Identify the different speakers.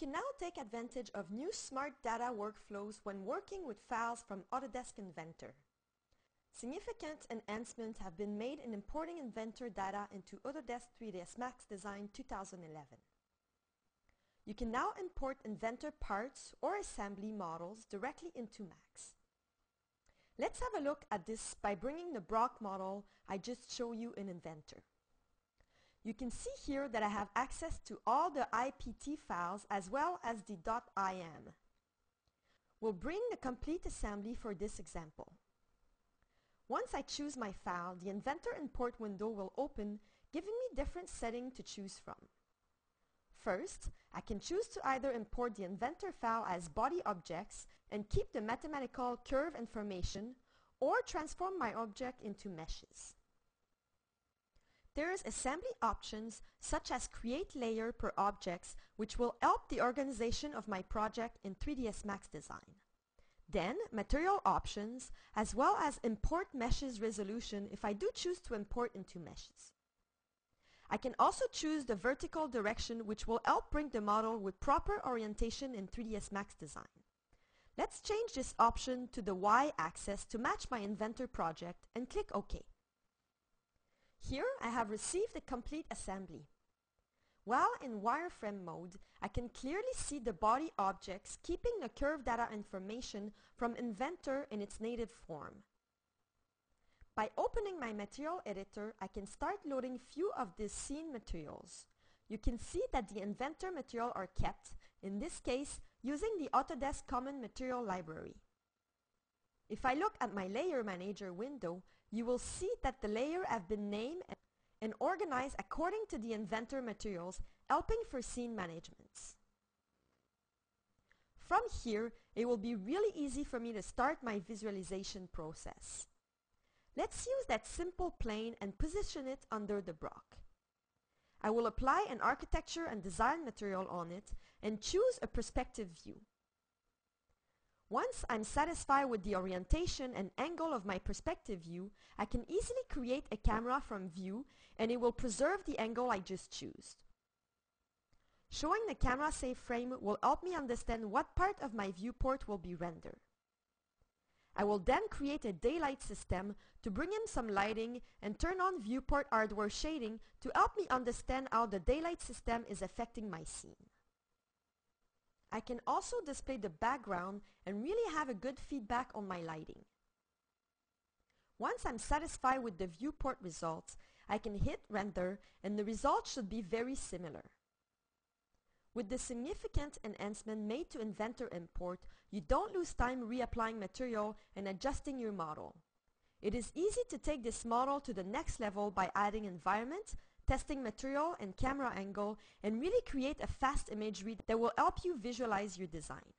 Speaker 1: can now take advantage of new smart data workflows when working with files from Autodesk Inventor. Significant enhancements have been made in importing Inventor data into Autodesk 3ds Max Design 2011. You can now import Inventor parts or assembly models directly into Max. Let's have a look at this by bringing the block model I just showed you in Inventor. You can see here that I have access to all the IPT files as well as the .im. We'll bring the complete assembly for this example. Once I choose my file, the Inventor import window will open, giving me different settings to choose from. First, I can choose to either import the Inventor file as body objects and keep the mathematical curve information, or transform my object into meshes. There's assembly options such as create layer per objects, which will help the organization of my project in 3ds Max Design. Then material options, as well as import meshes resolution if I do choose to import into meshes. I can also choose the vertical direction, which will help bring the model with proper orientation in 3ds Max Design. Let's change this option to the Y-axis to match my Inventor project and click OK. Here I have received a complete assembly. While in wireframe mode, I can clearly see the body objects keeping the curve data information from Inventor in its native form. By opening my material editor, I can start loading few of these scene materials. You can see that the Inventor material are kept, in this case, using the Autodesk Common Material Library. If I look at my Layer Manager window, you will see that the layer have been named and organized according to the Inventor materials, helping for scene management. From here, it will be really easy for me to start my visualization process. Let's use that simple plane and position it under the block. I will apply an architecture and design material on it and choose a perspective view. Once I'm satisfied with the orientation and angle of my perspective view, I can easily create a camera from view, and it will preserve the angle I just chose. Showing the camera save frame will help me understand what part of my viewport will be rendered. I will then create a daylight system to bring in some lighting and turn on viewport hardware shading to help me understand how the daylight system is affecting my scene. I can also display the background and really have a good feedback on my lighting. Once I'm satisfied with the viewport results, I can hit render and the results should be very similar. With the significant enhancement made to Inventor import, you don't lose time reapplying material and adjusting your model. It is easy to take this model to the next level by adding environment, testing material and camera angle, and really create a fast imagery that will help you visualize your design.